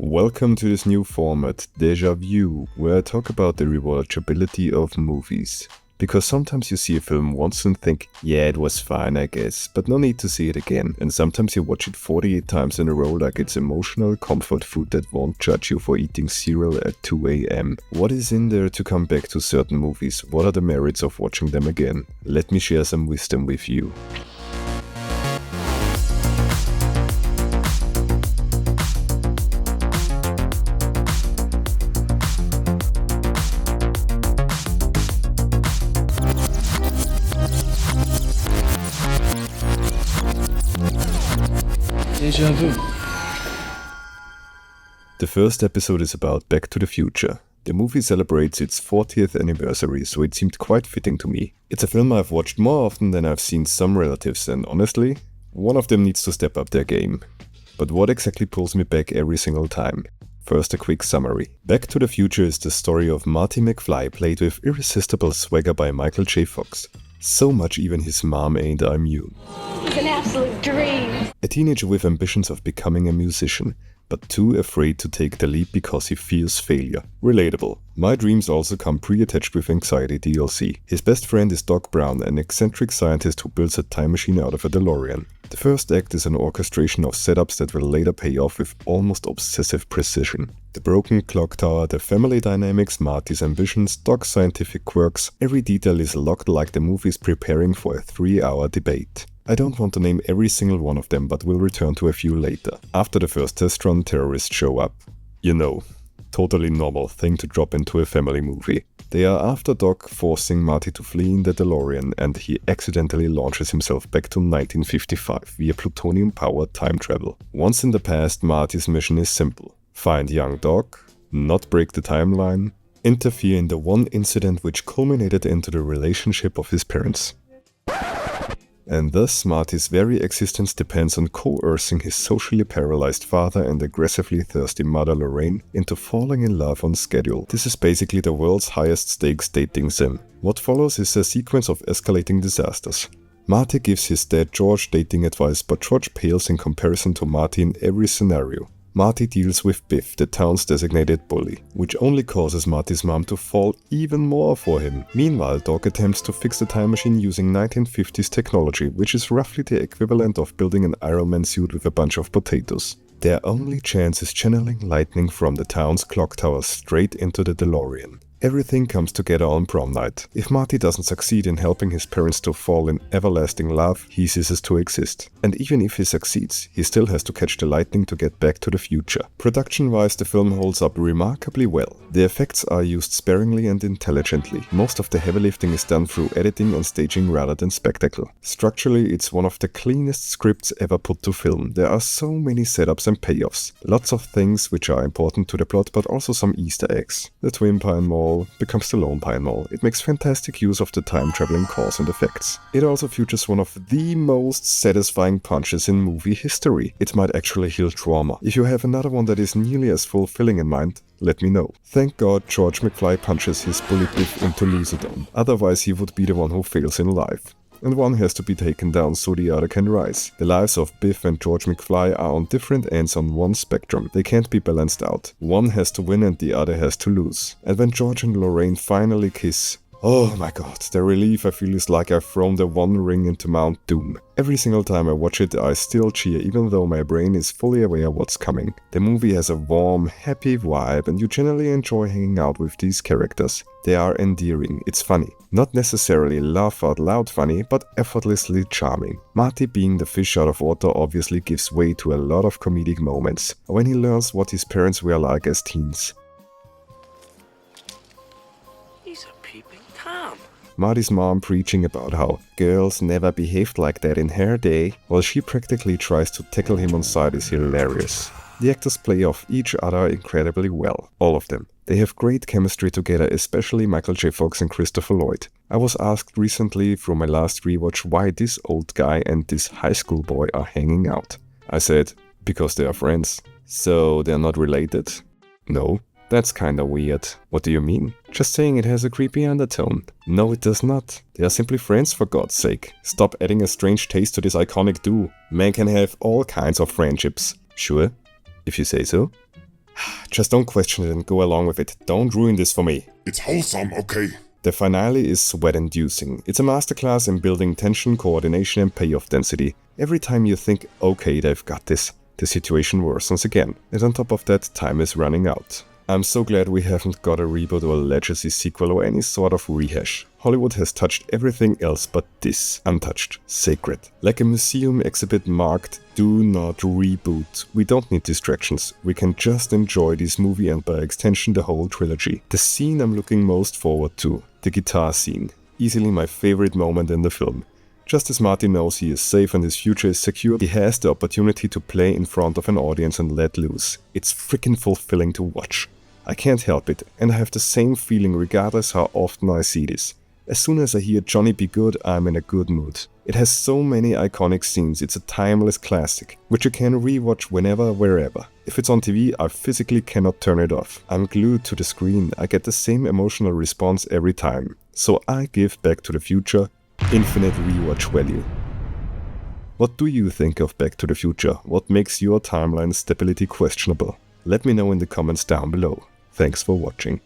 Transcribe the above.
Welcome to this new format, Déjà View, where I talk about the rewatchability of movies. Because sometimes you see a film once and think, yeah, it was fine I guess, but no need to see it again. And sometimes you watch it 48 times in a row like it's emotional comfort food that won't judge you for eating cereal at 2 AM. What is in there to come back to certain movies? What are the merits of watching them again? Let me share some wisdom with you. Déjà View. The first episode is about Back to the Future. The movie celebrates its 40th anniversary, so it seemed quite fitting to me. It's a film I've watched more often than I've seen some relatives, and honestly, one of them needs to step up their game. But what exactly pulls me back every single time? First, a quick summary. Back to the Future is the story of Marty McFly, played with irresistible swagger by Michael J. Fox. So much even his mom ain't immune. It's an absolute dream. A teenager with ambitions of becoming a musician, but too afraid to take the leap because he fears failure. Relatable. My dreams also come pre-attached with anxiety DLC. His best friend is Doc Brown, an eccentric scientist who builds a time machine out of a DeLorean. The first act is an orchestration of setups that will later pay off with almost obsessive precision. The broken clock tower, the family dynamics, Marty's ambitions, Doc's scientific quirks, every detail is locked like the movie is preparing for a 3-hour debate. I don't want to name every single one of them, but we'll return to a few later. After the first test run, terrorists show up. You know, totally normal thing to drop into a family movie. They are after Doc, forcing Marty to flee in the DeLorean, and he accidentally launches himself back to 1955 via plutonium-powered time travel. Once in the past, Marty's mission is simple. Find young Doc, not break the timeline, interfere in the one incident which culminated into the relationship of his parents. And thus, Marty's very existence depends on coercing his socially paralyzed father and aggressively thirsty mother Lorraine into falling in love on schedule. This is basically the world's highest stakes dating sim. What follows is a sequence of escalating disasters. Marty gives his dad George dating advice, but George pales in comparison to Marty in every scenario. Marty deals with Biff, the town's designated bully, which only causes Marty's mom to fall even more for him. Meanwhile, Doc attempts to fix the time machine using 1950s technology, which is roughly the equivalent of building an Iron Man suit with a bunch of potatoes. Their only chance is channeling lightning from the town's clock tower straight into the DeLorean. Everything comes together on prom night. If Marty doesn't succeed in helping his parents to fall in everlasting love, he ceases to exist. And even if he succeeds, he still has to catch the lightning to get back to the future. Production-wise, the film holds up remarkably well. The effects are used sparingly and intelligently. Most of the heavy lifting is done through editing and staging rather than spectacle. Structurally, it's one of the cleanest scripts ever put to film. There are so many setups and payoffs. Lots of things which are important to the plot, but also some Easter eggs. The Twin Pine Mall becomes the Lone Pine Mall. It makes fantastic use of the time-traveling cause and effects. It also features one of the most satisfying punches in movie history. It might actually heal trauma. If you have another one that is nearly as fulfilling in mind, let me know. Thank God George McFly punches his bully Biff into Lucidum. Otherwise he would be the one who fails in life. And one has to be taken down so the other can rise. The lives of Biff and George McFly are on different ends on one spectrum. They can't be balanced out. One has to win and the other has to lose. And when George and Lorraine finally kiss, oh my god, the relief I feel is like I've thrown the One Ring into Mount Doom. Every single time I watch it, I still cheer even though my brain is fully aware of what's coming. The movie has a warm, happy vibe and you generally enjoy hanging out with these characters. They are endearing, it's funny. Not necessarily laugh out loud funny, but effortlessly charming. Marty being the fish out of water obviously gives way to a lot of comedic moments. When he learns what his parents were like as teens. He's a peeping Tom. Marty's mom preaching about how girls never behaved like that in her day, while she practically tries to tackle him on side is hilarious. The actors play off each other incredibly well, all of them. They have great chemistry together, especially Michael J. Fox and Christopher Lloyd. I was asked recently from my last rewatch why this old guy and this high school boy are hanging out. I said, because they are friends. So they're not related? No. That's kinda weird. What do you mean? Just saying it has a creepy undertone. No, it does not. They are simply friends for God's sake. Stop adding a strange taste to this iconic duo. Man can have all kinds of friendships. Sure, if you say so. Just don't question it and go along with it. Don't ruin this for me. It's wholesome, okay? The finale is sweat-inducing. It's a masterclass in building tension, coordination and payoff density. Every time you think, okay, they've got this, the situation worsens again. And on top of that, time is running out. I'm so glad we haven't got a reboot or a legacy sequel or any sort of rehash. Hollywood has touched everything else but this. Untouched. Sacred. Like a museum exhibit marked, do not reboot. We don't need distractions. We can just enjoy this movie and by extension the whole trilogy. The scene I'm looking most forward to. The guitar scene. Easily my favorite moment in the film. Just as Marty knows he is safe and his future is secure, he has the opportunity to play in front of an audience and let loose. It's freaking fulfilling to watch. I can't help it, and I have the same feeling regardless how often I see this. As soon as I hear Johnny Be Good, I'm in a good mood. It has so many iconic scenes, it's a timeless classic, which you can rewatch whenever, wherever. If it's on TV, I physically cannot turn it off. I'm glued to the screen, I get the same emotional response every time. So I give Back to the Future infinite rewatch value. What do you think of Back to the Future? What makes your timeline stability questionable? Let me know in the comments down below. Thanks for watching.